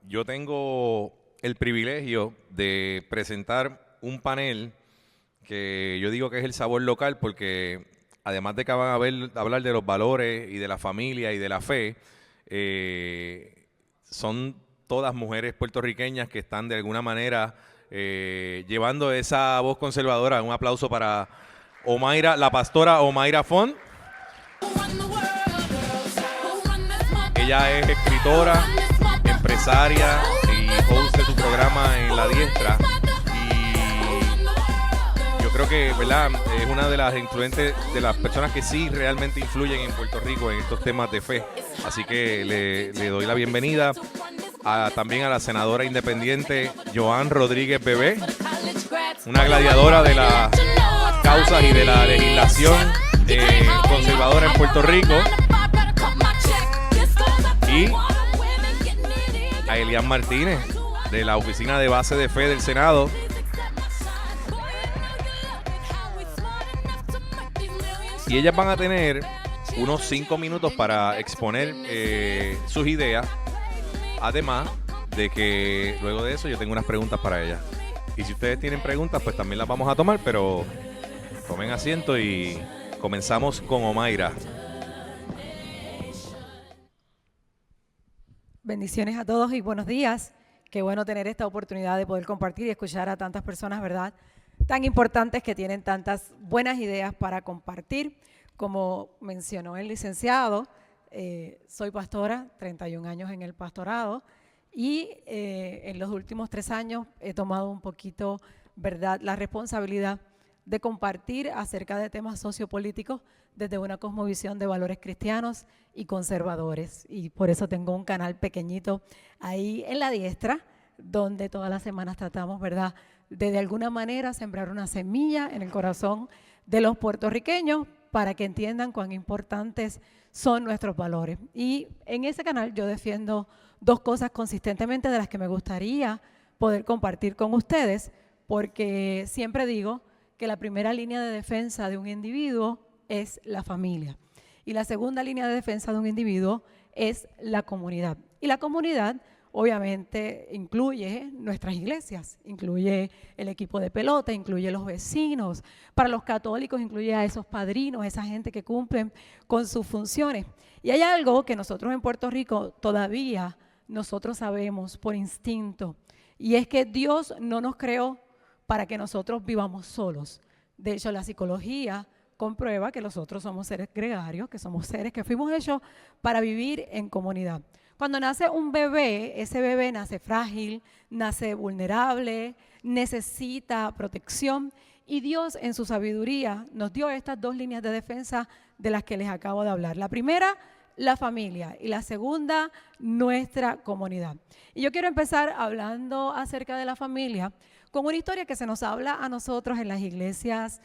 yo tengo el privilegio de presentar un panel que yo digo que es el sabor local porque además de que van a hablar de los valores y de la familia y de la fe, son todas mujeres puertorriqueñas que están de alguna manera llevando esa voz conservadora. Un aplauso para Omayra, la pastora Omayra Font. Ella es escritora, empresaria y host de su programa en La Diestra. Y yo creo que, ¿verdad?, es una de las influentes, de las personas que sí realmente influyen en Puerto Rico en estos temas de fe. Así que le doy la bienvenida también a la senadora independiente Joan Rodríguez Bebé, una gladiadora de las causas y de la legislación conservadora en Puerto Rico. Y a Elian Martínez, de la Oficina de Base de Fe del Senado. Y ellas van a tener unos 5 minutos para exponer sus ideas. Además de que luego de eso yo tengo unas preguntas para ellas. Y si ustedes tienen preguntas, pues también las vamos a tomar, pero tomen asiento y comenzamos con Omayra. Bendiciones a todos y buenos días. Qué bueno tener esta oportunidad de poder compartir y escuchar a tantas personas, ¿verdad?, tan importantes que tienen tantas buenas ideas para compartir. Como mencionó el licenciado, soy pastora, 31 años en el pastorado y en los últimos 3 años he tomado un poquito, ¿verdad?, la responsabilidad de compartir acerca de temas sociopolíticos desde una cosmovisión de valores cristianos y conservadores. Y por eso tengo un canal pequeñito ahí en La Diestra, donde todas las semanas tratamos, ¿verdad?, de alguna manera sembrar una semilla en el corazón de los puertorriqueños para que entiendan cuán importantes son nuestros valores. Y en ese canal yo defiendo 2 cosas consistentemente de las que me gustaría poder compartir con ustedes, porque siempre digo que la primera línea de defensa de un individuo es la familia y la segunda línea de defensa de un individuo es la comunidad. Y la comunidad obviamente incluye nuestras iglesias, incluye el equipo de pelota, incluye los vecinos. Para los católicos incluye a esos padrinos, esa gente que cumplen con sus funciones. Y hay algo que nosotros en Puerto Rico todavía nosotros sabemos por instinto, y es que Dios no nos creó para que nosotros vivamos solos. De hecho, la psicología comprueba que nosotros somos seres gregarios, que somos seres que fuimos hechos para vivir en comunidad. Cuando nace un bebé, ese bebé nace frágil, nace vulnerable, necesita protección, y Dios en su sabiduría nos dio estas 2 líneas de defensa de las que les acabo de hablar. La primera, la familia, y la segunda, nuestra comunidad. Y yo quiero empezar hablando acerca de la familia con una historia que se nos habla a nosotros en las iglesias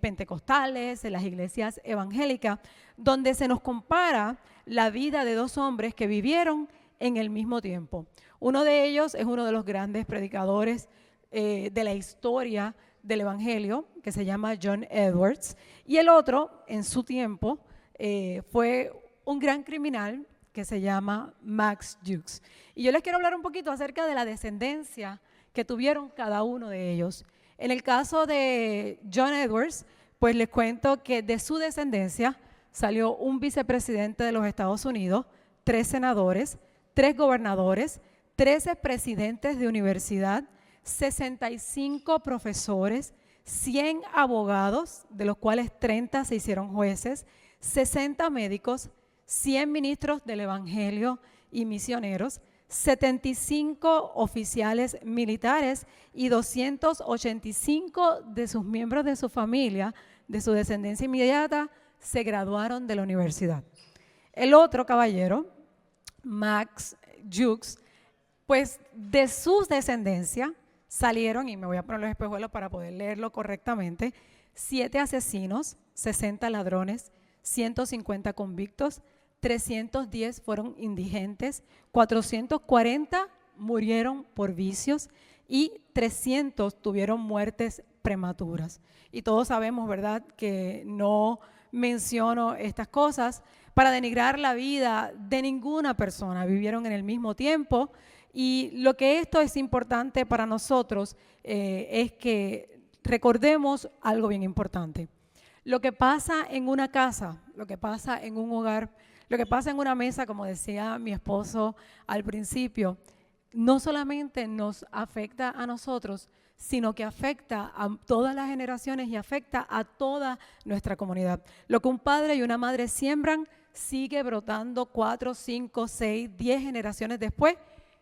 pentecostales, en las iglesias evangélicas, donde se nos compara la vida de 2 hombres que vivieron en el mismo tiempo. Uno de ellos es uno de los grandes predicadores de la historia del evangelio, que se llama John Edwards, y el otro, en su tiempo, fue un gran criminal que se llama Max Hughes. Y yo les quiero hablar un poquito acerca de la descendencia que tuvieron cada uno de ellos. En el caso de John Edwards, pues les cuento que de su descendencia salió un vicepresidente de los Estados Unidos, 3 senadores, 3 gobernadores, 13 presidentes de universidad, 65 profesores, 100 abogados, de los cuales 30 se hicieron jueces, 60 médicos, 100 ministros del evangelio y misioneros, 75 oficiales militares y 285 de sus miembros de su familia, de su descendencia inmediata, se graduaron de la universidad. El otro caballero, Max Hughes, pues de sus descendencias salieron, y me voy a poner los espejuelos para poder leerlo correctamente, 7 asesinos, 60 ladrones, 150 convictos, 310 fueron indigentes, 440 murieron por vicios y 300 tuvieron muertes prematuras. Y todos sabemos, ¿verdad?, que no menciono estas cosas para denigrar la vida de ninguna persona. Vivieron en el mismo tiempo Y lo que esto es importante para nosotros es que recordemos algo bien importante. Lo que pasa en una casa, lo que pasa en un hogar, lo que pasa en una mesa, como decía mi esposo al principio, no solamente nos afecta a nosotros, sino que afecta a todas las generaciones y afecta a toda nuestra comunidad. Lo que un padre y una madre siembran sigue brotando 4, 5, 6, 10 generaciones después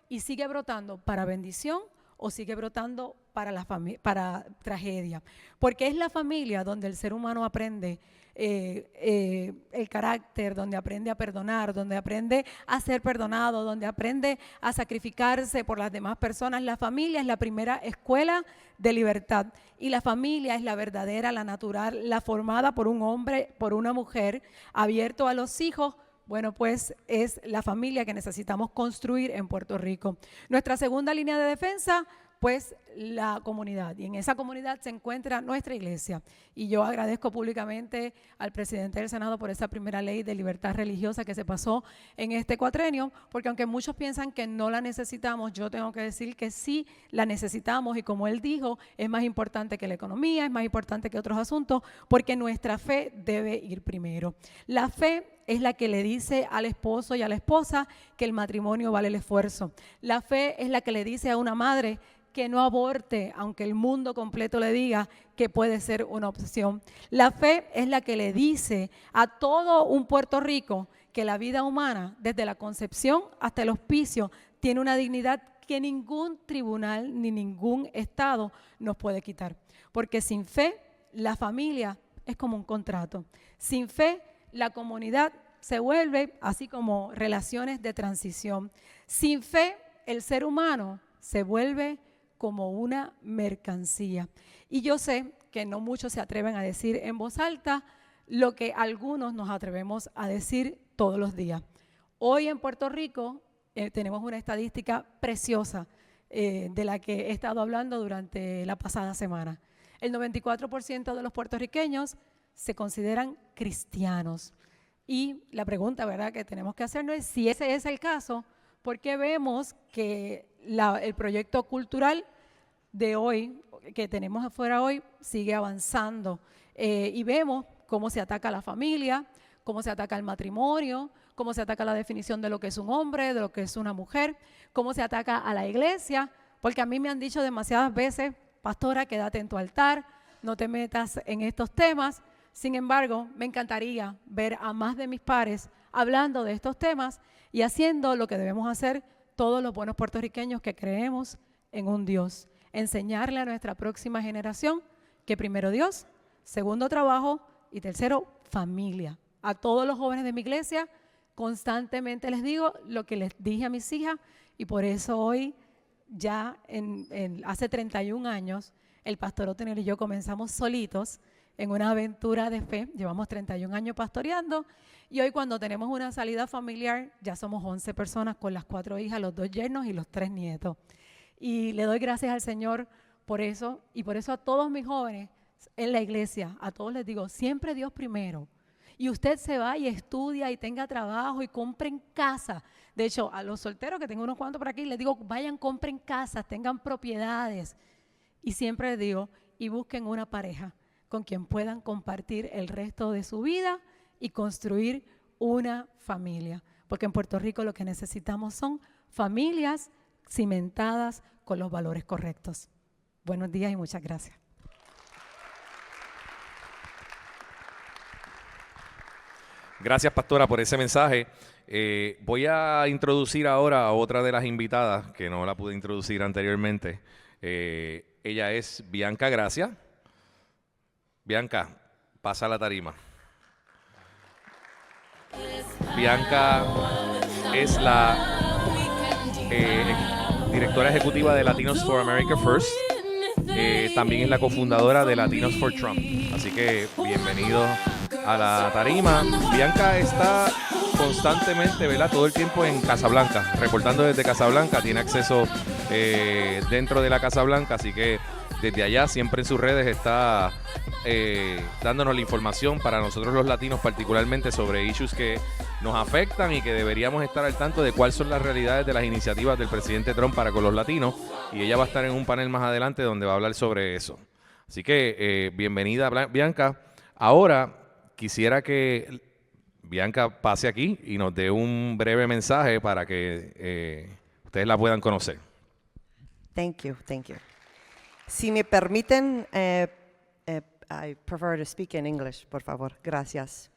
y sigue brotando para bendición o sigue brotando para tragedia. Porque es la familia donde el ser humano aprende el carácter, donde aprende a perdonar, donde aprende a ser perdonado, donde aprende a sacrificarse por las demás personas. La familia es la primera escuela de libertad y la familia es la verdadera, la natural, la formada por un hombre, por una mujer, abierto a los hijos. Bueno, pues es la familia que necesitamos construir en Puerto Rico. Nuestra segunda línea de defensa, pues la comunidad, y en esa comunidad se encuentra nuestra iglesia. Y yo agradezco públicamente al presidente del Senado por esa primera ley de libertad religiosa que se pasó en este cuatrenio, porque aunque muchos piensan que no la necesitamos, yo tengo que decir que sí la necesitamos, y como él dijo, es más importante que la economía, es más importante que otros asuntos, porque nuestra fe debe ir primero. La fe es la que le dice al esposo y a la esposa que el matrimonio vale el esfuerzo. La fe es la que le dice a una madre que no aborte, aunque el mundo completo le diga que puede ser una opción. La fe es la que le dice a todo un Puerto Rico que la vida humana, desde la concepción hasta el hospicio, tiene una dignidad que ningún tribunal ni ningún estado nos puede quitar. Porque sin fe, la familia es como un contrato. Sin fe, la comunidad se vuelve así como relaciones de transición. Sin fe, el ser humano se vuelve como una mercancía. Y yo sé que no muchos se atreven a decir en voz alta lo que algunos nos atrevemos a decir todos los días. Hoy en Puerto Rico tenemos una estadística preciosa de la que he estado hablando durante la pasada semana. El 94% de los puertorriqueños se consideran cristianos. Y la pregunta, ¿verdad?, que tenemos que hacernos es si ese es el caso, ¿por qué vemos que el proyecto cultural de hoy, que tenemos afuera hoy, sigue avanzando? Y vemos cómo se ataca a la familia, cómo se ataca al matrimonio, cómo se ataca la definición de lo que es un hombre, de lo que es una mujer, cómo se ataca a la iglesia, porque a mí me han dicho demasiadas veces, pastora, quédate en tu altar, no te metas en estos temas. Sin embargo, me encantaría ver a más de mis pares hablando de estos temas y haciendo lo que debemos hacer todos los buenos puertorriqueños que creemos en un Dios. Enseñarle a nuestra próxima generación que primero Dios, segundo trabajo y tercero familia. A todos los jóvenes de mi iglesia constantemente les digo lo que les dije a mis hijas, y por eso hoy ya hace 31 años el pastor Otoniel y yo comenzamos solitos en una aventura de fe. Llevamos 31 años pastoreando y hoy, cuando tenemos una salida familiar, ya somos 11 personas con las 4 hijas, los 2 yernos y los 3 nietos. Y le doy gracias al Señor por eso, y por eso a todos mis jóvenes en la iglesia, a todos les digo, siempre Dios primero. Y usted se va y estudia y tenga trabajo y compren casa. De hecho, a los solteros, que tengo unos cuantos por aquí, les digo, vayan, compren casas, tengan propiedades. Y siempre les digo, y busquen una pareja con quien puedan compartir el resto de su vida y construir una familia. Porque en Puerto Rico lo que necesitamos son familias cimentadas con los valores correctos. Buenos días y muchas gracias. Gracias, pastora, por ese mensaje. Voy a introducir ahora a otra de las invitadas, que no la pude introducir anteriormente. Ella es Bianca Gracia. Bianca, pasa a la tarima. Bianca es la directora ejecutiva de Latinos for America First. También es la cofundadora de Latinos for Trump. Así que bienvenido a la tarima. Bianca está constantemente, ¿verdad? Todo el tiempo en Casablanca, reportando desde Casablanca, tiene acceso dentro de la Casa Blanca, así que desde allá siempre en sus redes está dándonos la información para nosotros los latinos particularmente sobre issues que nos afectan y que deberíamos estar al tanto de cuáles son las realidades de las iniciativas del presidente Trump para con los latinos, y ella va a estar en un panel más adelante donde va a hablar sobre eso. Así que bienvenida Bianca. Ahora quisiera que Bianca pase aquí y nos dé un breve mensaje para que ustedes la puedan conocer. Thank you, thank you. Si me permiten, I prefer to speak in English, por favor. Gracias.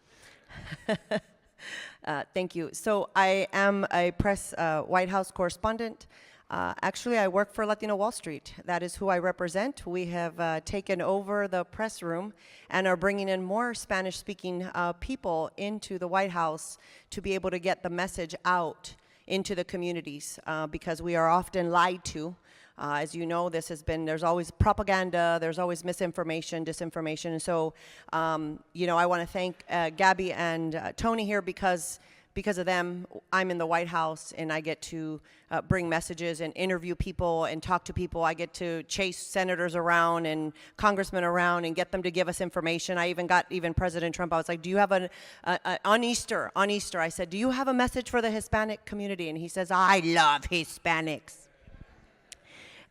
Thank you. So I am a press White House correspondent. Actually, I work for Latino Wall Street. That is who I represent. We have taken over the press room and are bringing in more Spanish-speaking people into the White House to be able to get the message out into the communities because we are often lied to. As you know, there's always propaganda, there's always misinformation, disinformation. And so, I want to thank Gabby and Tony here because of them, I'm in the White House and I get to bring messages and interview people and talk to people. I get to chase senators around and congressmen around and get them to give us information. I even got President Trump. I was like, do you have on Easter, I said, do you have a message for the Hispanic community? And he says, I love Hispanics.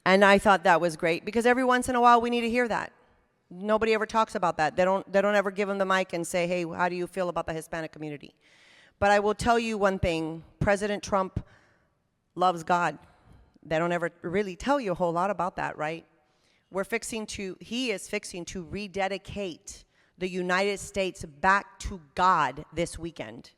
And I thought that was great because every once in a while we need to hear that. Nobody ever talks about that. They don't ever give them the mic and say, hey, how do you feel about the Hispanic community? But I will tell you one thing, President Trump loves God. They don't ever really tell you a whole lot about that, right? He is fixing to rededicate the United States back to God this weekend.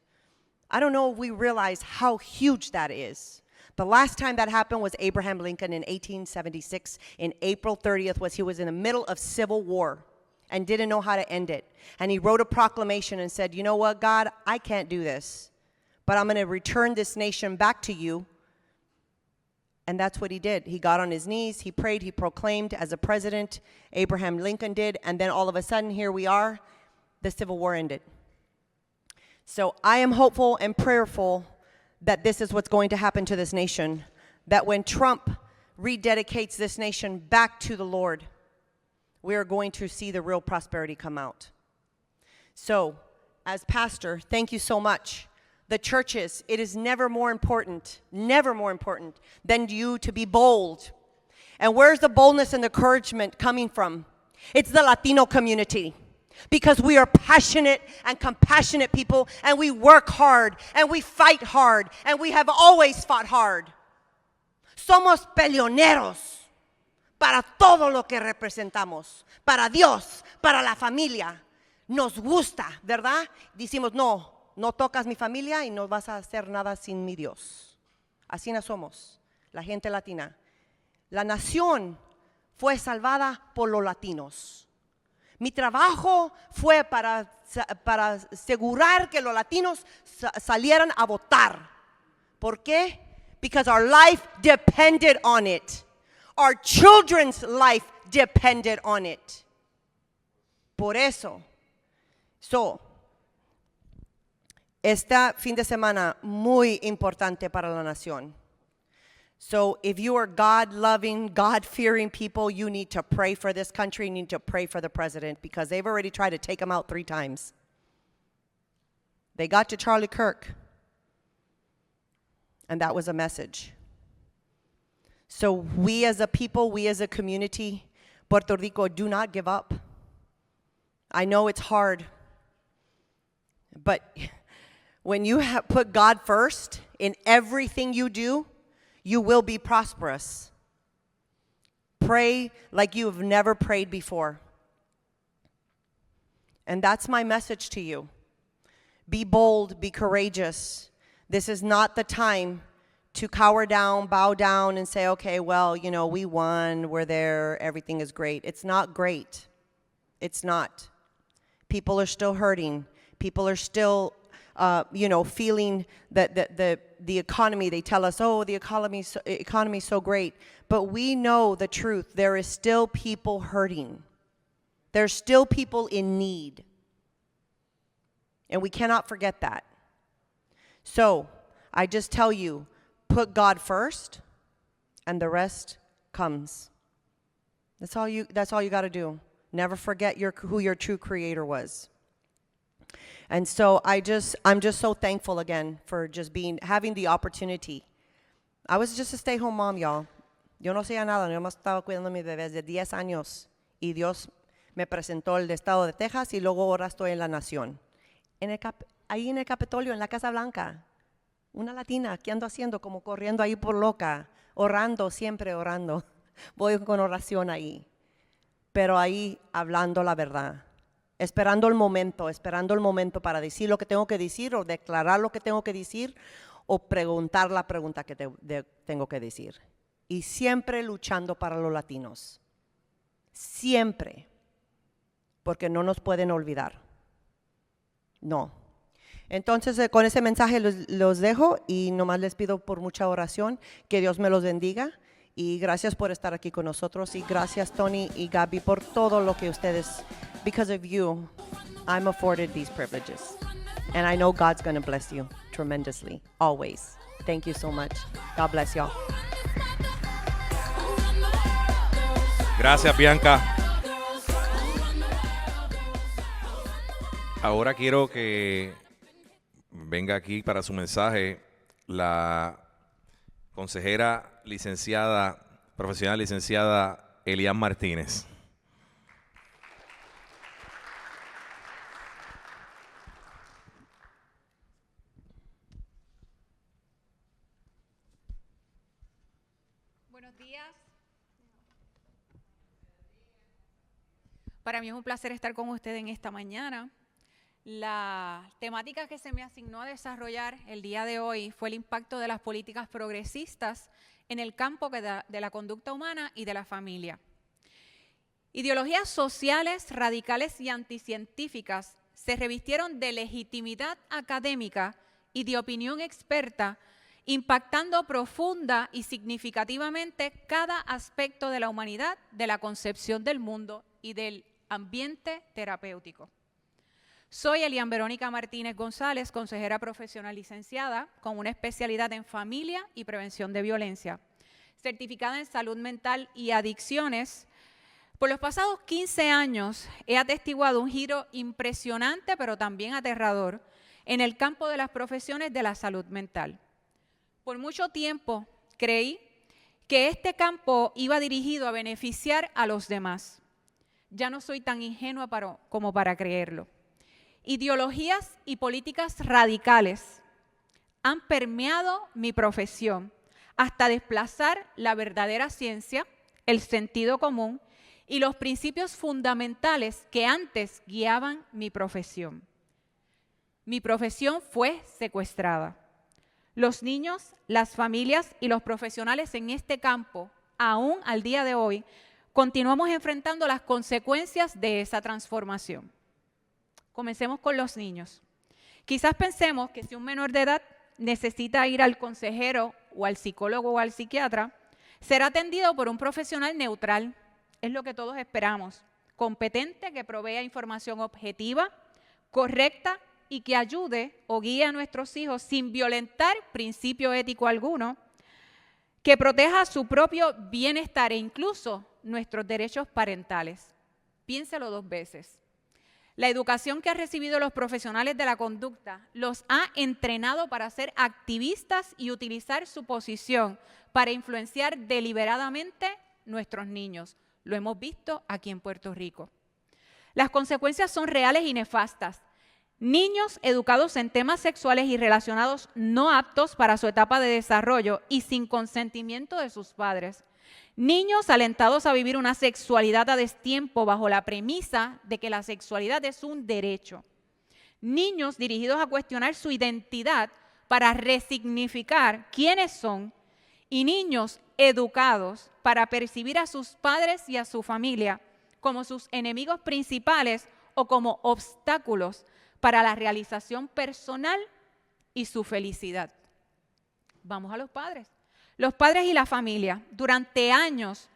I don't know if we realize how huge that is. The last time that happened was Abraham Lincoln in 1876. In April 30th he was in the middle of civil war and didn't know how to end it. And he wrote a proclamation and said, you know what, God, I can't do this, but I'm going to return this nation back to you. And that's what he did. He got on his knees, he prayed, he proclaimed as a president, Abraham Lincoln did, and then all of a sudden, here we are, the Civil War ended. So I am hopeful and prayerful that this is what's going to happen to this nation, that when Trump rededicates this nation back to the Lord, we are going to see the real prosperity come out. So, as pastor, thank you so much. The churches, it is never more important than you to be bold. And where's the boldness and the encouragement coming from? It's the Latino community. Because we are passionate and compassionate people, and we work hard, and we fight hard, and we have always fought hard. Somos peleoneros para todo lo que representamos, para Dios, para la familia. Nos gusta, ¿verdad? Decimos, no tocas mi familia y no vas a hacer nada sin mi Dios. Así no somos, la gente latina. La nación fue salvada por los latinos. Mi trabajo fue para asegurar que los latinos salieran a votar. ¿Por qué? Because our life depended on it. Our children's life depended on it. Por eso. Este fin de semana muy importante para la nación. So if you are God-loving, God-fearing people, you need to pray for this country, you need to pray for the president because they've already tried to take him out 3 times. They got to Charlie Kirk, and that was a message. So we as a people, we as a community, Puerto Rico, do not give up. I know it's hard, but when you put God first in everything you do, you will be prosperous. Pray like you have never prayed before. And that's my message to you. Be bold, be courageous. This is not the time to cower down, bow down, and say, okay, well, we won, we're there, everything is great. It's not great. It's not. People are still hurting. People are still feeling that the economy, they tell us, oh, the economy's so great. But we know the truth. There is still people hurting. There's still people in need. And we cannot forget that. So I just tell you, put God first, and the rest comes. That's all you got to do. Never forget who your true creator was. And so I'm just so thankful again for just having the opportunity. I was just a stay-home mom, y'all. Yo no hacía nada, yo me estaba cuidando a mis bebés de 10 años. Y Dios me presentó el estado de Texas y luego ahora estoy en la nación. Ahí en el Capitolio, en la Casa Blanca. Una latina, ¿qué ando haciendo? Como corriendo ahí por loca. Orando, siempre orando. Voy con oración ahí. Pero ahí hablando la verdad. Esperando el momento para decir lo que tengo que decir o declarar lo que tengo que decir o preguntar la pregunta que tengo que decir. Y siempre luchando para los latinos. Siempre. Porque no nos pueden olvidar. No. Entonces, con ese mensaje los dejo y nomás les pido por mucha oración que Dios me los bendiga. Y gracias por estar aquí con nosotros. Y gracias, Tony y Gaby, por todo lo que ustedes, because of you, I'm afforded these privileges. And I know God's going to bless you tremendously, always. Thank you so much. God bless y'all. Gracias, Bianca. Ahora quiero que venga aquí para su mensaje la consejera licenciada, profesional licenciada Elian Martínez. Buenos días. Para mí es un placer estar con ustedes en esta mañana. La temática que se me asignó a desarrollar el día de hoy fue el impacto de las políticas progresistas en el campo de la conducta humana y de la familia. Ideologías sociales, radicales y anticientíficas se revistieron de legitimidad académica y de opinión experta, impactando profunda y significativamente cada aspecto de la humanidad, de la concepción del mundo y del ambiente terapéutico. Soy Elian Verónica Martínez González, consejera profesional licenciada con una especialidad en familia y prevención de violencia, certificada en salud mental y adicciones. Por los pasados 15 años he atestiguado un giro impresionante, pero también aterrador, en el campo de las profesiones de la salud mental. Por mucho tiempo creí que este campo iba dirigido a beneficiar a los demás. Ya no soy tan ingenua como para creerlo. Ideologías y políticas radicales han permeado mi profesión hasta desplazar la verdadera ciencia, el sentido común y los principios fundamentales que antes guiaban mi profesión. Mi profesión fue secuestrada. Los niños, las familias y los profesionales en este campo, aún al día de hoy, continuamos enfrentando las consecuencias de esa transformación. Comencemos con los niños. Quizás pensemos que si un menor de edad necesita ir al consejero o al psicólogo o al psiquiatra, será atendido por un profesional neutral. Es lo que todos esperamos. Competente, que provea información objetiva, correcta y que ayude o guíe a nuestros hijos sin violentar principio ético alguno, que proteja su propio bienestar e incluso nuestros derechos parentales. Piénselo 2 veces. La educación que han recibido los profesionales de la conducta los ha entrenado para ser activistas y utilizar su posición para influenciar deliberadamente nuestros niños. Lo hemos visto aquí en Puerto Rico. Las consecuencias son reales y nefastas. Niños educados en temas sexuales y relacionados no aptos para su etapa de desarrollo y sin consentimiento de sus padres. Niños alentados a vivir una sexualidad a destiempo bajo la premisa de que la sexualidad es un derecho. Niños dirigidos a cuestionar su identidad para resignificar quiénes son. Y niños educados para percibir a sus padres y a su familia como sus enemigos principales o como obstáculos para la realización personal y su felicidad. Vamos a los padres. Los padres y la familia, durante años,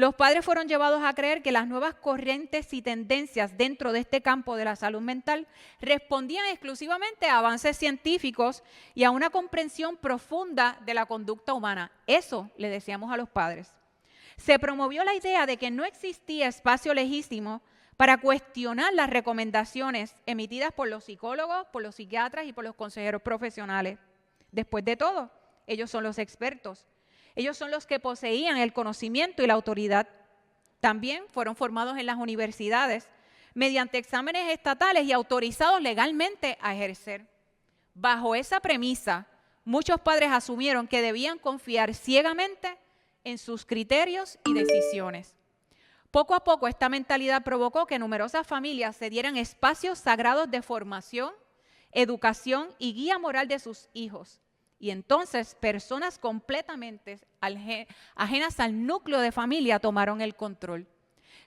Los padres fueron llevados a creer que las nuevas corrientes y tendencias dentro de este campo de la salud mental respondían exclusivamente a avances científicos y a una comprensión profunda de la conducta humana. Eso le decíamos a los padres. Se promovió la idea de que no existía espacio legítimo para cuestionar las recomendaciones emitidas por los psicólogos, por los psiquiatras y por los consejeros profesionales. Después de todo, ellos son los expertos. Ellos son los que poseían el conocimiento y la autoridad. También fueron formados en las universidades mediante exámenes estatales y autorizados legalmente a ejercer. Bajo esa premisa, muchos padres asumieron que debían confiar ciegamente en sus criterios y decisiones. Poco a poco esta mentalidad provocó que numerosas familias se dieran espacios sagrados de formación, educación y guía moral de sus hijos. Y entonces personas completamente ajenas al núcleo de familia tomaron el control.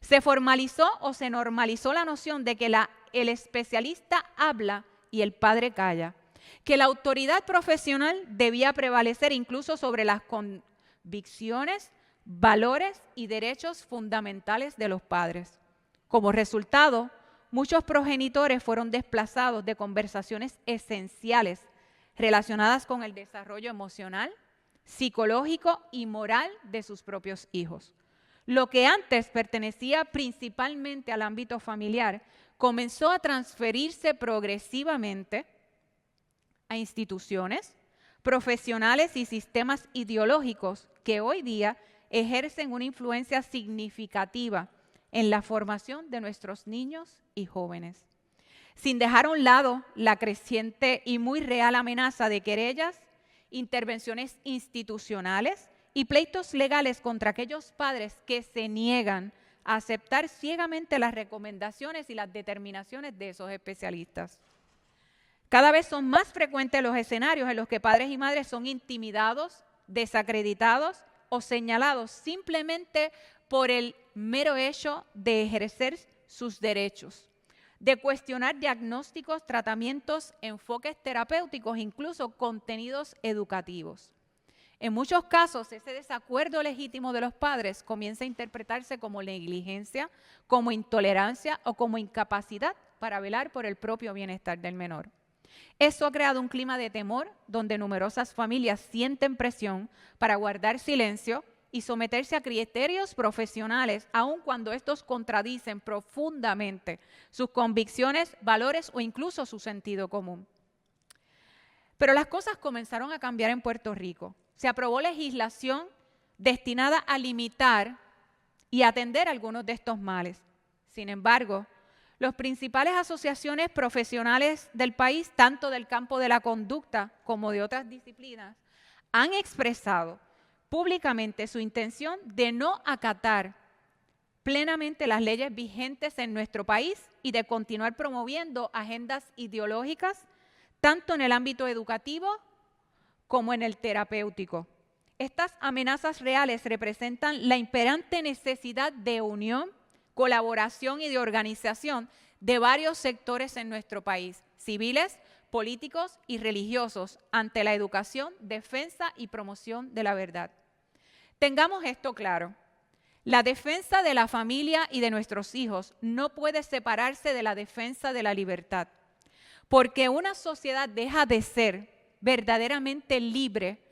Se formalizó o se normalizó la noción de que el especialista habla y el padre calla, que la autoridad profesional debía prevalecer incluso sobre las convicciones, valores y derechos fundamentales de los padres. Como resultado, muchos progenitores fueron desplazados de conversaciones esenciales relacionadas con el desarrollo emocional, psicológico y moral de sus propios hijos. Lo que antes pertenecía principalmente al ámbito familiar comenzó a transferirse progresivamente a instituciones, profesionales y sistemas ideológicos que hoy día ejercen una influencia significativa en la formación de nuestros niños y jóvenes. Sin dejar a un lado la creciente y muy real amenaza de querellas, intervenciones institucionales y pleitos legales contra aquellos padres que se niegan a aceptar ciegamente las recomendaciones y las determinaciones de esos especialistas. Cada vez son más frecuentes los escenarios en los que padres y madres son intimidados, desacreditados o señalados simplemente por el mero hecho de ejercer sus derechos, de cuestionar diagnósticos, tratamientos, enfoques terapéuticos, incluso contenidos educativos. En muchos casos, ese desacuerdo legítimo de los padres comienza a interpretarse como negligencia, como intolerancia o como incapacidad para velar por el propio bienestar del menor. Eso ha creado un clima de temor donde numerosas familias sienten presión para guardar silencio y someterse a criterios profesionales, aun cuando estos contradicen profundamente sus convicciones, valores o incluso su sentido común. Pero las cosas comenzaron a cambiar en Puerto Rico. Se aprobó legislación destinada a limitar y atender algunos de estos males. Sin embargo, las principales asociaciones profesionales del país, tanto del campo de la conducta como de otras disciplinas, han expresado públicamente su intención de no acatar plenamente las leyes vigentes en nuestro país y de continuar promoviendo agendas ideológicas, tanto en el ámbito educativo como en el terapéutico. Estas amenazas reales representan la imperante necesidad de unión, colaboración y de organización de varios sectores en nuestro país, civiles, políticos y religiosos, ante la educación, defensa y promoción de la verdad. Tengamos esto claro. La defensa de la familia y de nuestros hijos no puede separarse de la defensa de la libertad, porque una sociedad deja de ser verdaderamente libre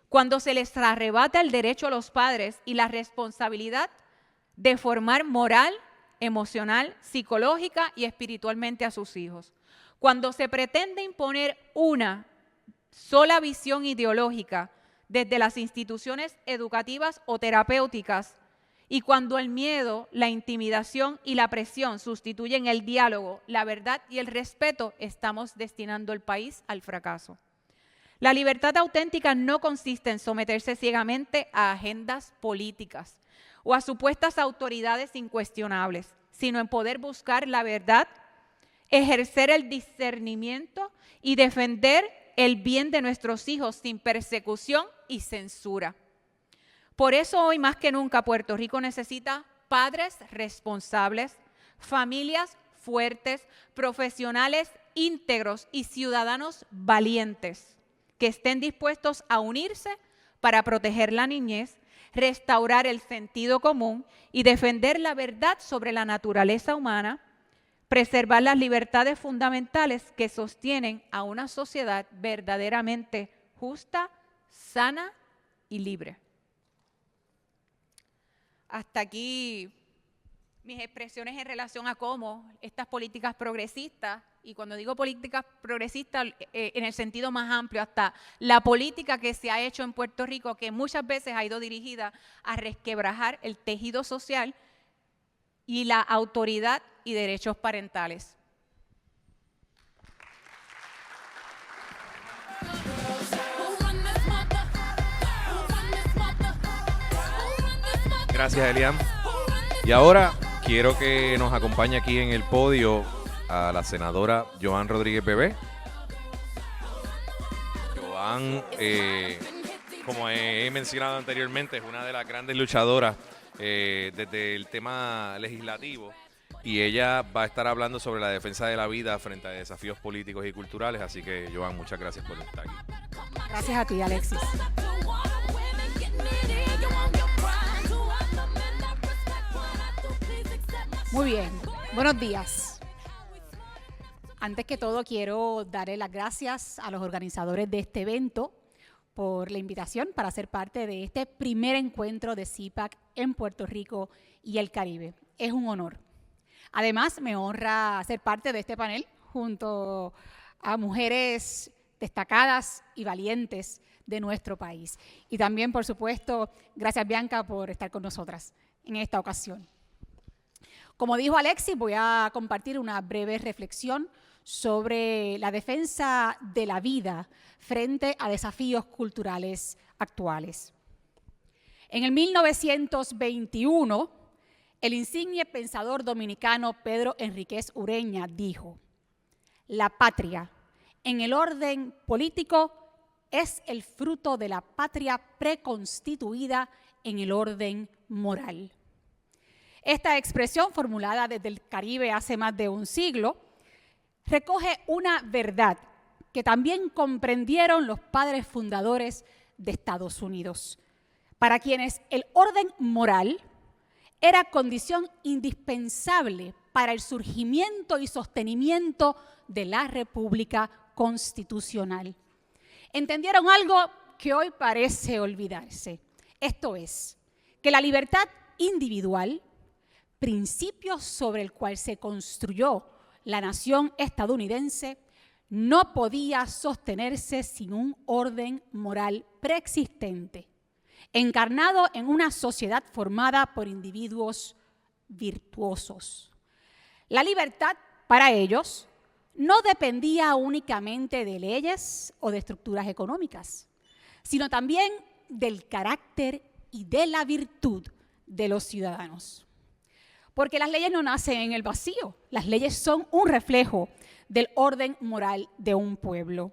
cuando se les arrebata el derecho a los padres y la responsabilidad de formar moral, emocional, psicológica y espiritualmente a sus hijos. Cuando se pretende imponer una sola visión ideológica desde las instituciones educativas o terapéuticas, y cuando el miedo, la intimidación y la presión sustituyen el diálogo, la verdad y el respeto, estamos destinando el país al fracaso. La libertad auténtica no consiste en someterse ciegamente a agendas políticas o a supuestas autoridades incuestionables, sino en poder buscar la verdad, ejercer el discernimiento y defender el bien de nuestros hijos sin persecución y censura. Por eso hoy más que nunca Puerto Rico necesita padres responsables, familias fuertes, profesionales íntegros y ciudadanos valientes que estén dispuestos a unirse para proteger la niñez, restaurar el sentido común y defender la verdad sobre la naturaleza humana, preservar las libertades fundamentales que sostienen a una sociedad verdaderamente justa, sana y libre. Hasta aquí mis expresiones en relación a cómo estas políticas progresistas, y cuando digo políticas progresistas en el sentido más amplio, hasta la política que se ha hecho en Puerto Rico, que muchas veces ha ido dirigida a resquebrajar el tejido social y la autoridad y derechos parentales. Gracias, Elian. Y ahora quiero que nos acompañe aquí en el podio a la senadora Joan Rodríguez Bebé. Joan, como he mencionado anteriormente, es una de las grandes luchadoras desde el tema legislativo, y ella va a estar hablando sobre la defensa de la vida frente a desafíos políticos y culturales. Así que, Joan, muchas gracias por estar aquí. Gracias a ti, Alexis. Muy bien, buenos días. Antes que todo, quiero darle las gracias a los organizadores de este evento por la invitación para ser parte de este primer encuentro de CPAC en Puerto Rico y el Caribe. Es un honor. Además, me honra ser parte de este panel junto a mujeres destacadas y valientes de nuestro país. Y también, por supuesto, gracias, Bianca, por estar con nosotras en esta ocasión. Como dijo Alexis, voy a compartir una breve reflexión sobre la defensa de la vida frente a desafíos culturales actuales. En el 1921, el insigne pensador dominicano Pedro Enríquez Ureña dijo: la patria, en el orden político, es el fruto de la patria preconstituida en el orden moral. Esta expresión, formulada desde el Caribe hace más de un siglo, recoge una verdad que también comprendieron los padres fundadores de Estados Unidos, para quienes el orden moral era condición indispensable para el surgimiento y sostenimiento de la República Constitucional. Entendieron algo que hoy parece olvidarse. Esto es, que la libertad individual, principio sobre el cual se construyó la nación estadounidense, no podía sostenerse sin un orden moral preexistente, encarnado en una sociedad formada por individuos virtuosos. La libertad, para ellos, no dependía únicamente de leyes o de estructuras económicas, sino también del carácter y de la virtud de los ciudadanos. Porque las leyes no nacen en el vacío, las leyes son un reflejo del orden moral de un pueblo.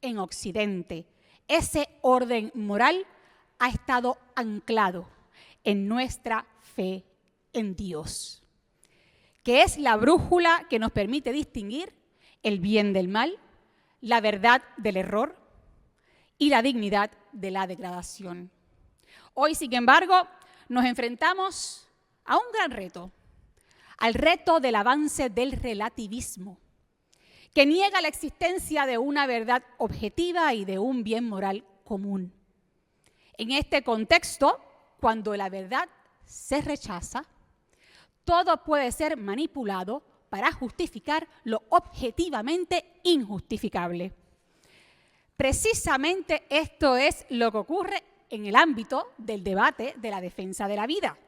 En Occidente, ese orden moral ha estado anclado en nuestra fe en Dios, que es la brújula que nos permite distinguir el bien del mal, la verdad del error y la dignidad de la degradación. Hoy, sin embargo, nos enfrentamos a un gran reto, al reto del avance del relativismo, que niega la existencia de una verdad objetiva y de un bien moral común. En este contexto, cuando la verdad se rechaza, todo puede ser manipulado para justificar lo objetivamente injustificable. Precisamente esto es lo que ocurre en el ámbito del debate de la defensa de la vida.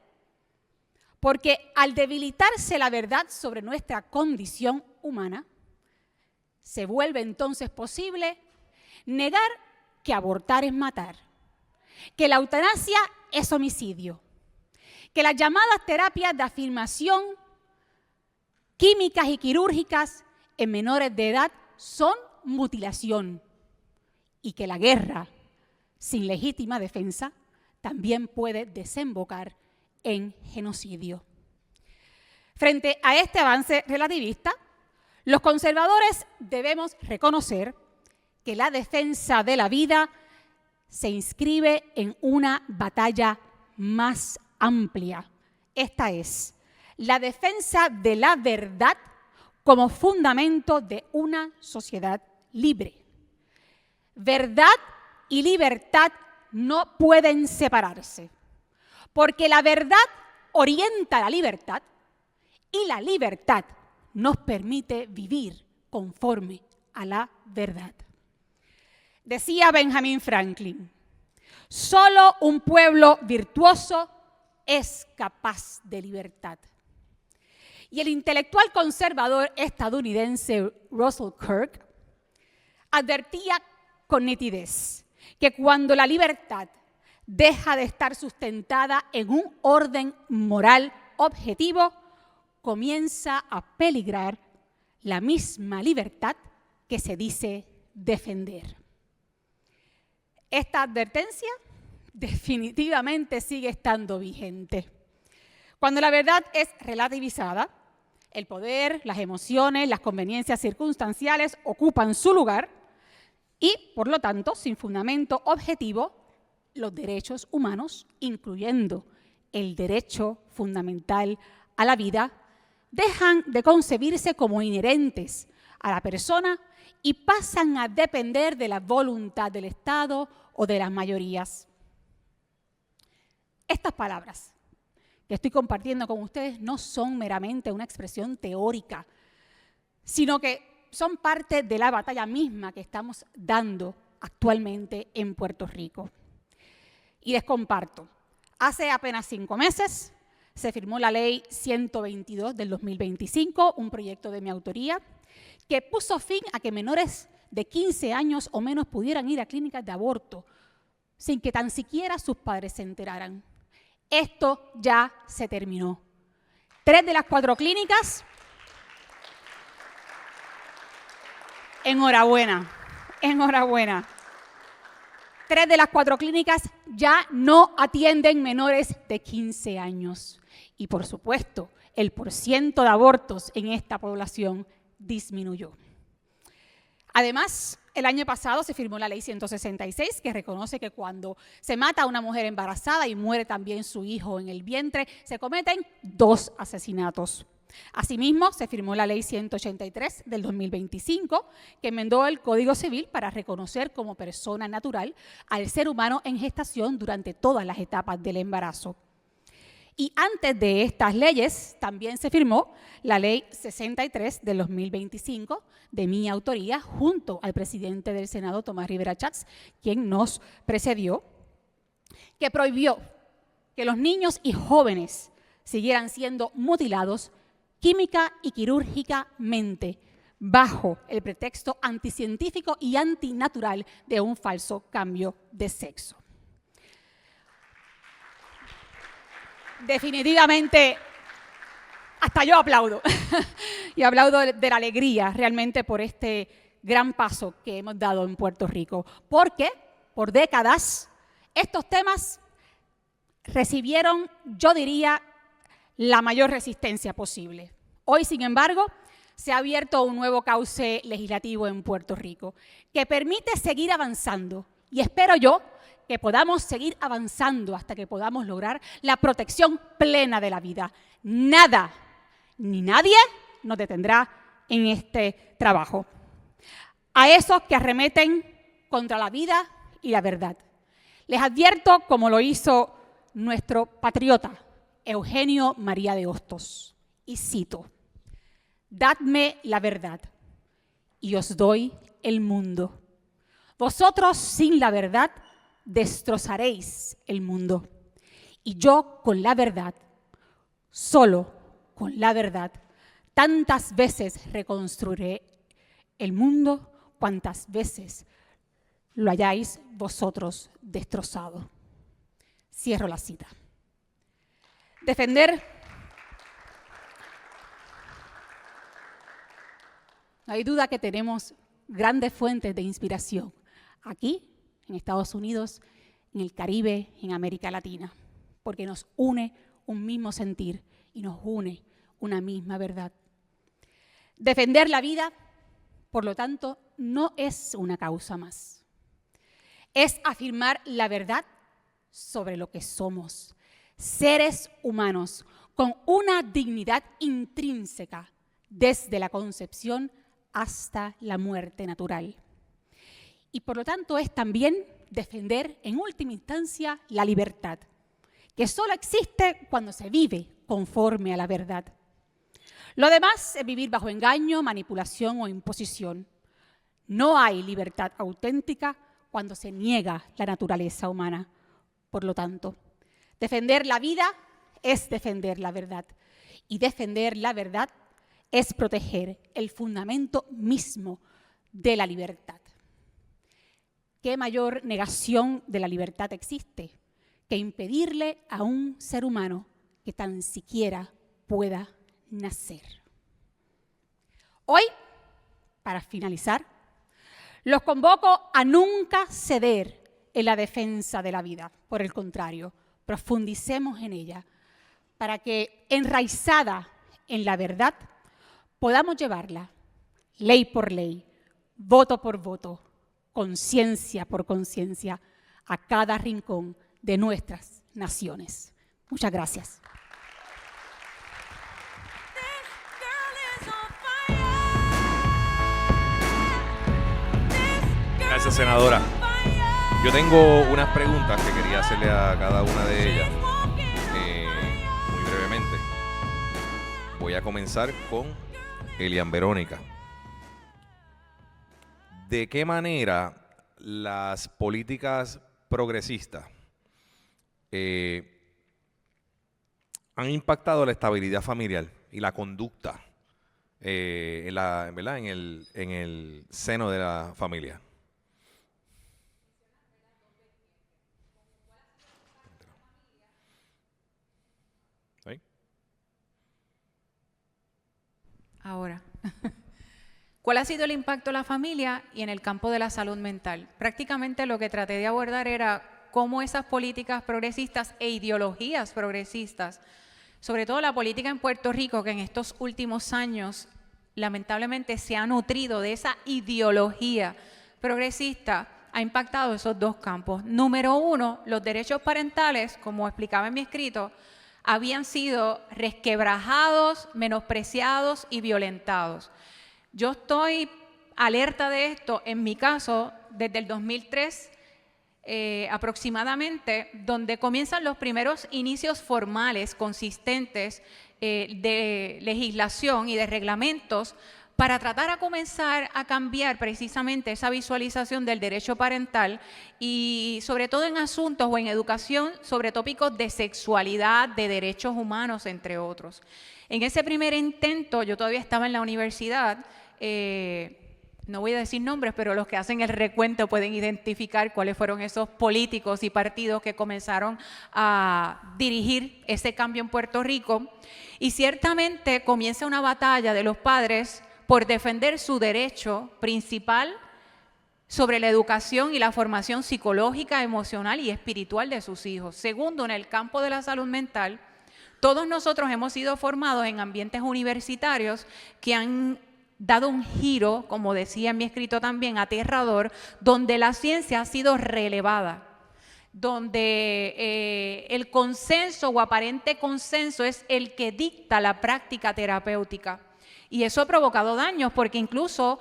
Porque al debilitarse la verdad sobre nuestra condición humana, se vuelve entonces posible negar que abortar es matar, que la eutanasia es homicidio, que las llamadas terapias de afirmación químicas y quirúrgicas en menores de edad son mutilación y que la guerra sin legítima defensa también puede desembocar en genocidio. Frente a este avance relativista, los conservadores debemos reconocer que la defensa de la vida se inscribe en una batalla más amplia. Esta es la defensa de la verdad como fundamento de una sociedad libre. Verdad y libertad no pueden separarse, porque la verdad orienta la libertad y la libertad nos permite vivir conforme a la verdad. Decía Benjamin Franklin, solo un pueblo virtuoso es capaz de libertad. Y el intelectual conservador estadounidense Russell Kirk advertía con nitidez que cuando la libertad deja de estar sustentada en un orden moral objetivo, comienza a peligrar la misma libertad que se dice defender. Esta advertencia definitivamente sigue estando vigente. Cuando la verdad es relativizada, el poder, las emociones, las conveniencias circunstanciales ocupan su lugar y, por lo tanto, sin fundamento objetivo, los derechos humanos, incluyendo el derecho fundamental a la vida, dejan de concebirse como inherentes a la persona y pasan a depender de la voluntad del Estado o de las mayorías. Estas palabras que estoy compartiendo con ustedes no son meramente una expresión teórica, sino que son parte de la batalla misma que estamos dando actualmente en Puerto Rico. Y les comparto, hace apenas 5 meses se firmó la Ley 122 del 2025, un proyecto de mi autoría, que puso fin a que menores de 15 años o menos pudieran ir a clínicas de aborto sin que tan siquiera sus padres se enteraran. Esto ya se terminó. 3 de las 4 clínicas, enhorabuena, enhorabuena. 3 de las 4 clínicas ya no atienden menores de 15 años. Y por supuesto, el porciento de abortos en esta población disminuyó. Además, el año pasado se firmó la Ley 166, que reconoce que cuando se mata a una mujer embarazada y muere también su hijo en el vientre, se cometen 2 asesinatos. Asimismo, se firmó la Ley 183 del 2025, que enmendó el Código Civil para reconocer como persona natural al ser humano en gestación durante todas las etapas del embarazo. Y antes de estas leyes, también se firmó la Ley 63 del 2025, de mi autoría, junto al presidente del Senado, Tomás Rivera Chats, quien nos precedió, que prohibió que los niños y jóvenes siguieran siendo mutilados química y quirúrgicamente bajo el pretexto anticientífico y antinatural de un falso cambio de sexo. Definitivamente, hasta yo aplaudo y aplaudo de la alegría realmente por este gran paso que hemos dado en Puerto Rico, porque por décadas estos temas recibieron, yo diría, la mayor resistencia posible. Hoy, sin embargo, se ha abierto un nuevo cauce legislativo en Puerto Rico que permite seguir avanzando y espero yo que podamos seguir avanzando hasta que podamos lograr la protección plena de la vida. Nada ni nadie nos detendrá en este trabajo. A esos que arremeten contra la vida y la verdad, les advierto, como lo hizo nuestro patriota Eugenio María de Hostos, y cito: «Dadme la verdad y os doy el mundo. Vosotros sin la verdad destrozaréis el mundo. Y yo con la verdad, solo con la verdad, tantas veces reconstruiré el mundo cuantas veces lo hayáis vosotros destrozado». Cierro la cita. Defender. No hay duda que tenemos grandes fuentes de inspiración aquí, en Estados Unidos, en el Caribe, en América Latina, porque nos une un mismo sentir y nos une una misma verdad. Defender la vida, por lo tanto, no es una causa más. es afirmar la verdad sobre lo que somos, seres humanos con una dignidad intrínseca desde la concepción hasta la muerte natural. Y por lo tanto es también defender en última instancia la libertad, que solo existe cuando se vive conforme a la verdad. Lo demás es vivir bajo engaño, manipulación o imposición. No hay libertad auténtica cuando se niega la naturaleza humana. Por lo tanto, defender la vida es defender la verdad. Y defender la verdad es proteger el fundamento mismo de la libertad. ¿Qué mayor negación de la libertad existe que impedirle a un ser humano que tan siquiera pueda nacer? Hoy, para finalizar, los convoco a nunca ceder en la defensa de la vida. Por el contrario, profundicemos en ella para que, enraizada en la verdad, podamos llevarla ley por ley, voto por voto, conciencia por conciencia, a cada rincón de nuestras naciones. Muchas gracias. Gracias, senadora. Yo tengo unas preguntas que quería hacerle a cada una de ellas, muy brevemente. Voy a comenzar con Elian Verónica. ¿De qué manera las políticas progresistas han impactado la estabilidad familiar y la conducta ¿verdad? en el seno de la familia? ¿Sí? Ahora, ¿cuál ha sido el impacto en la familia y en el campo de la salud mental? Prácticamente lo que traté de abordar era cómo esas políticas progresistas e ideologías progresistas, sobre todo la política en Puerto Rico, que en estos últimos años lamentablemente se ha nutrido de esa ideología progresista, ha impactado esos dos campos. Número uno, los derechos parentales, como explicaba en mi escrito, habían sido resquebrajados, menospreciados y violentados. Yo estoy alerta de esto, en mi caso, desde el 2003 aproximadamente, donde comienzan los primeros inicios formales, consistentes de legislación y de reglamentos para tratar a comenzar a cambiar precisamente esa visualización del derecho parental y sobre todo en asuntos o en educación sobre tópicos de sexualidad, de derechos humanos, entre otros. En ese primer intento, yo todavía estaba en la universidad, no voy a decir nombres, pero los que hacen el recuento pueden identificar cuáles fueron esos políticos y partidos que comenzaron a dirigir ese cambio en Puerto Rico. Y ciertamente comienza una batalla de los padres por defender su derecho principal sobre la educación y la formación psicológica, emocional y espiritual de sus hijos. Segundo, en el campo de la salud mental, todos nosotros hemos sido formados en ambientes universitarios que han dado un giro, como decía en mi escrito también, aterrador, donde la ciencia ha sido relevada, donde el consenso o aparente consenso es el que dicta la práctica terapéutica. Y eso ha provocado daños, porque incluso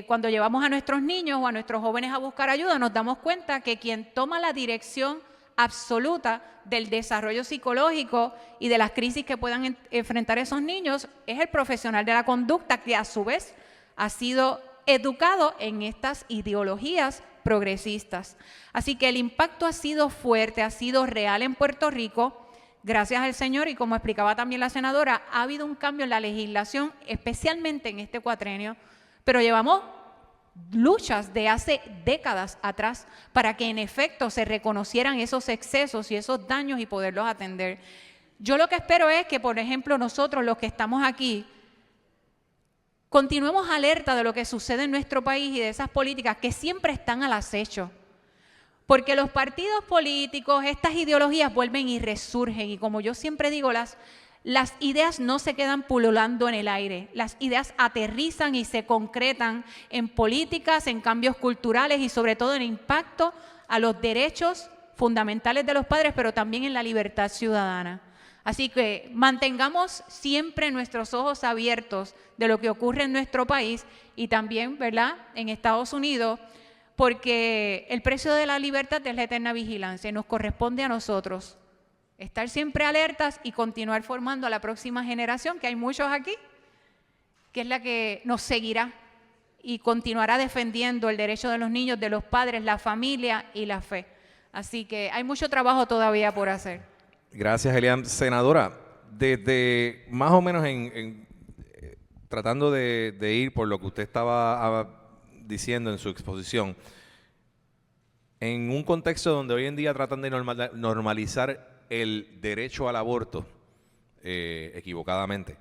cuando llevamos a nuestros niños o a nuestros jóvenes a buscar ayuda, nos damos cuenta que quien toma la dirección absoluta del desarrollo psicológico y de las crisis que puedan enfrentar esos niños es el profesional de la conducta, que a su vez ha sido educado en estas ideologías progresistas. Así que el impacto ha sido fuerte, ha sido real en Puerto Rico. Gracias al Señor, y como explicaba también la senadora, ha habido un cambio en la legislación, especialmente en este cuatrenio, pero llevamos luchas de hace décadas atrás para que en efecto se reconocieran esos excesos y esos daños y poderlos atender. Yo lo que espero es que, por ejemplo, nosotros los que estamos aquí, continuemos alerta de lo que sucede en nuestro país y de esas políticas que siempre están al acecho. Porque los partidos políticos, estas ideologías vuelven y resurgen. Y como yo siempre digo, las ideas no se quedan pululando en el aire. Las ideas aterrizan y se concretan en políticas, en cambios culturales y sobre todo en impacto a los derechos fundamentales de los padres, pero también en la libertad ciudadana. Así que mantengamos siempre nuestros ojos abiertos de lo que ocurre en nuestro país y también, ¿verdad?, en Estados Unidos, porque el precio de la libertad es la eterna vigilancia y nos corresponde a nosotros estar siempre alertas y continuar formando a la próxima generación, que hay muchos aquí, que es la que nos seguirá y continuará defendiendo el derecho de los niños, de los padres, la familia y la fe. Así que hay mucho trabajo todavía por hacer. Gracias, Elian. Senadora, desde más o menos tratando de ir por lo que usted estaba diciendo en su exposición, en un contexto donde hoy en día tratan de normalizar el derecho al aborto equivocadamente,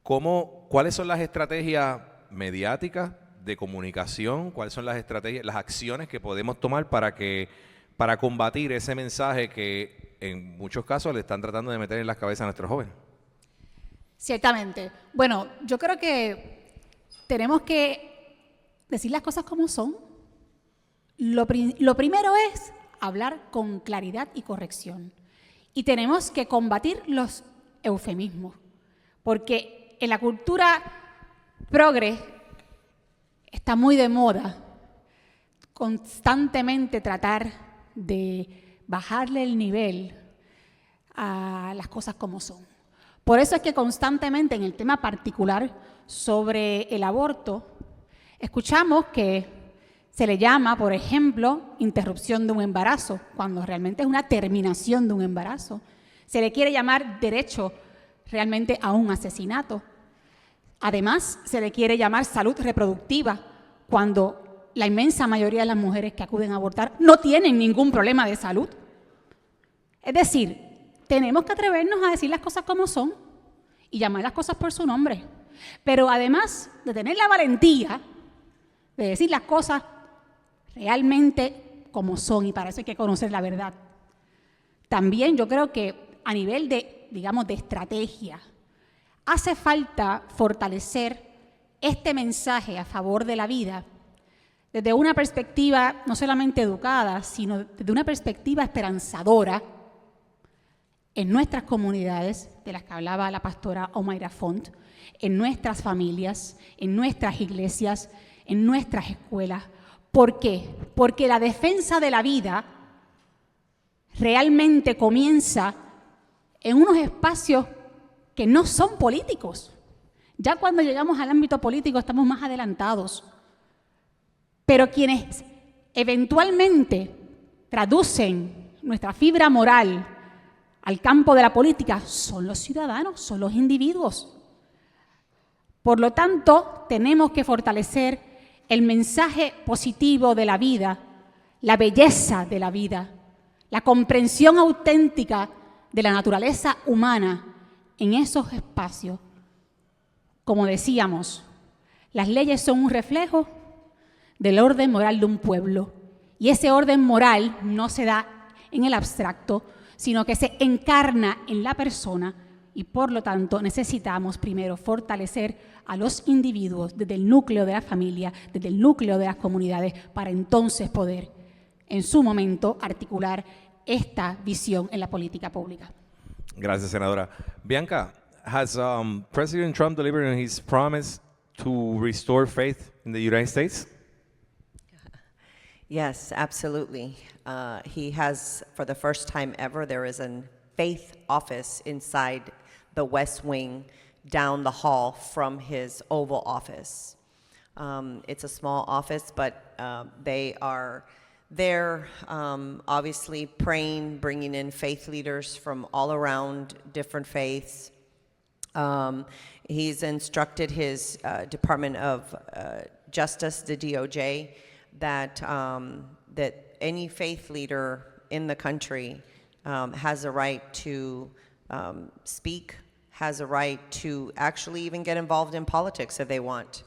¿cuáles son las estrategias mediáticas de comunicación? ¿Cuáles son las estrategias, las acciones que podemos tomar para combatir ese mensaje que en muchos casos le están tratando de meter en las cabezas a nuestros jóvenes? Ciertamente. Bueno, yo creo que tenemos que decir las cosas como son. Lo primero es hablar con claridad y corrección. Y tenemos que combatir los eufemismos, porque en la cultura progre está muy de moda constantemente tratar de bajarle el nivel a las cosas como son. Por eso es que constantemente en el tema particular sobre el aborto, escuchamos que se le llama, por ejemplo, interrupción de un embarazo, cuando realmente es una terminación de un embarazo. Se le quiere llamar derecho realmente a un asesinato. Además, se le quiere llamar salud reproductiva, cuando la inmensa mayoría de las mujeres que acuden a abortar no tienen ningún problema de salud. Es decir, tenemos que atrevernos a decir las cosas como son y llamar las cosas por su nombre. Pero además de tener la valentía de decir las cosas realmente como son, y para eso hay que conocer la verdad. También yo creo que a nivel de, digamos, de estrategia, hace falta fortalecer este mensaje a favor de la vida desde una perspectiva no solamente educada, sino desde una perspectiva esperanzadora en nuestras comunidades, de las que hablaba la pastora Omaira Font, en nuestras familias, en nuestras iglesias, en nuestras escuelas. ¿Por qué? Porque la defensa de la vida realmente comienza en unos espacios que no son políticos. Ya cuando llegamos al ámbito político estamos más adelantados. Pero quienes eventualmente traducen nuestra fibra moral al campo de la política son los ciudadanos, son los individuos. Por lo tanto, tenemos que fortalecer el mensaje positivo de la vida, la belleza de la vida, la comprensión auténtica de la naturaleza humana en esos espacios. Como decíamos, las leyes son un reflejo del orden moral de un pueblo, y ese orden moral no se da en el abstracto, sino que se encarna en la persona, y por lo tanto necesitamos primero fortalecer a los individuos desde el núcleo de la familia, desde el núcleo de las comunidades, para entonces poder en su momento articular esta visión en la política pública. Gracias, senadora. Bianca, has President Trump delivered on his promise to restore faith in the United States? Yes, absolutely. He has, for the first time ever, there is a faith office inside the West Wing down the hall from his Oval Office. It's a small office, but they are there, obviously praying, bringing in faith leaders from all around different faiths. He's instructed his Department of Justice, the DOJ, that any faith leader in the country has a right to speak, has a right to actually even get involved in politics if they want.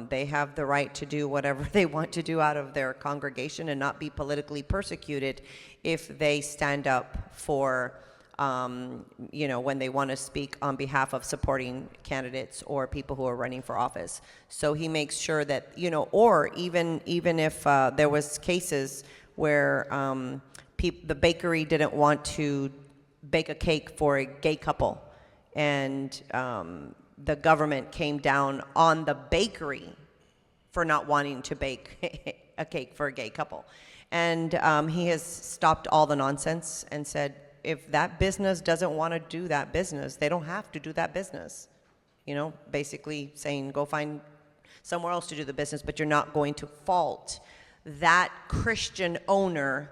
They have the right to do whatever they want to do out of their congregation and not be politically persecuted if they stand up for, when they want to speak on behalf of supporting candidates or people who are running for office. So he makes sure that, or even if there was cases where the bakery didn't want to bake a cake for a gay couple. And the government came down on the bakery for not wanting to bake a cake for a gay couple. And he has stopped all the nonsense and said, if that business doesn't want to do that business, they don't have to do that business. You know, basically saying, go find somewhere else to do the business, but you're not going to fault that Christian owner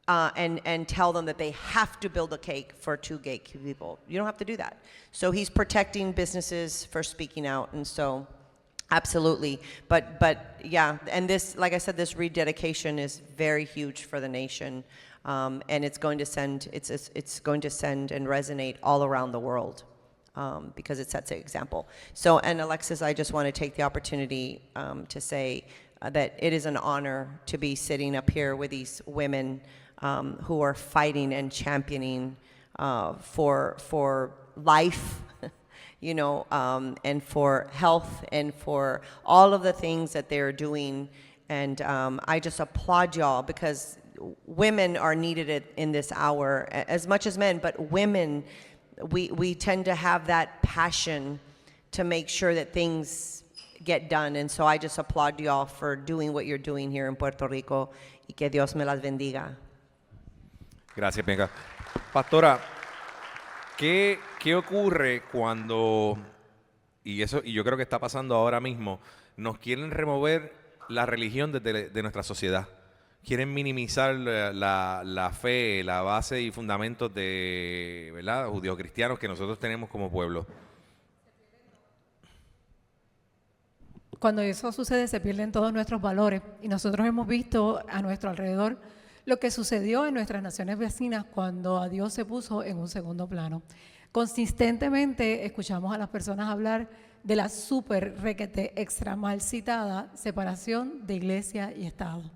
and tell them that they have to build a cake for two gay people. You don't have to do that. So he's protecting businesses for speaking out, and so absolutely. But yeah, and this, like I said, this rededication is very huge for the nation, and it's going to send and resonate all around the world. Because it sets an example. So, and Alexis, I just want to take the opportunity to say that it is an honor to be sitting up here with these women who are fighting and championing for life, you know, and for health and for all of the things that they're doing. And I just applaud y'all, because women are needed in this hour as much as men, but women, we tend to have that passion to make sure that things get done. And so I just applaud you all for doing what you're doing here in Puerto Rico, y que Dios me las bendiga. Gracias, Bianca. Pastora, ¿qué ocurre cuando, y yo creo que está pasando ahora mismo, nos quieren remover la religión de nuestra sociedad? Quieren minimizar la fe, la base y fundamentos de, ¿verdad?, judeocristianos que nosotros tenemos como pueblo. Cuando eso sucede, se pierden todos nuestros valores, y nosotros hemos visto a nuestro alrededor lo que sucedió en nuestras naciones vecinas cuando a Dios se puso en un segundo plano. Consistentemente escuchamos a las personas hablar de la súper requete extra mal citada separación de iglesia y Estado.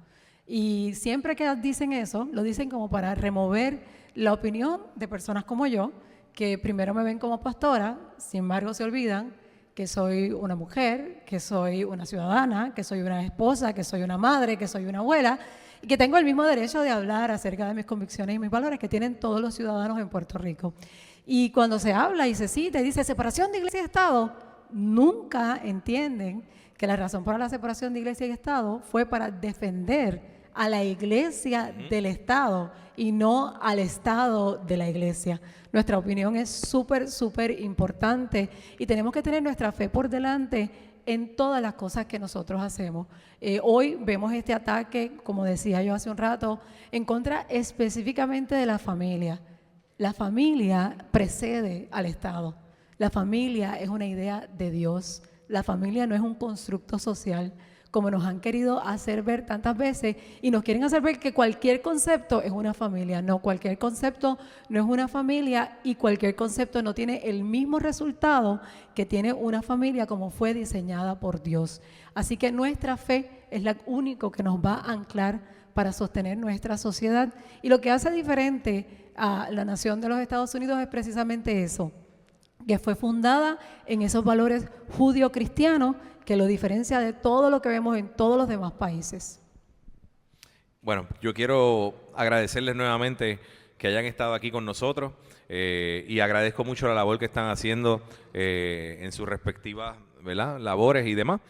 Y siempre que dicen eso, lo dicen como para remover la opinión de personas como yo, que primero me ven como pastora, sin embargo se olvidan que soy una mujer, que soy una ciudadana, que soy una esposa, que soy una madre, que soy una abuela, y que tengo el mismo derecho de hablar acerca de mis convicciones y mis valores que tienen todos los ciudadanos en Puerto Rico. Y cuando se habla y se cita y dice separación de iglesia y Estado, nunca entienden que la razón para la separación de iglesia y Estado fue para defender a la iglesia del Estado y no al Estado de la iglesia. Nuestra opinión es súper importante, y tenemos que tener nuestra fe por delante en todas las cosas que nosotros hacemos. Hoy vemos este ataque, como decía yo hace un rato, en contra específicamente de la familia. La familia precede al Estado. La familia es una idea de Dios. La familia no es un constructo social, como nos han querido hacer ver tantas veces, y nos quieren hacer ver que cualquier concepto es una familia. No, cualquier concepto no es una familia, y cualquier concepto no tiene el mismo resultado que tiene una familia como fue diseñada por Dios. Así que nuestra fe es lo único que nos va a anclar para sostener nuestra sociedad, y lo que hace diferente a la nación de los Estados Unidos es precisamente eso, que fue fundada en esos valores judío-cristianos que lo diferencia de todo lo que vemos en todos los demás países. Bueno, yo quiero agradecerles nuevamente que hayan estado aquí con nosotros, y agradezco mucho la labor que están haciendo en sus respectivas, ¿verdad?, labores y demás.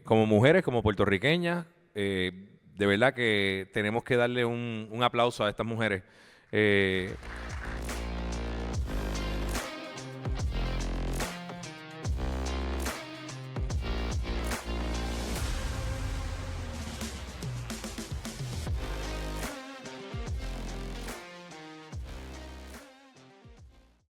Como mujeres, como puertorriqueñas, de verdad que tenemos que darle un aplauso a estas mujeres.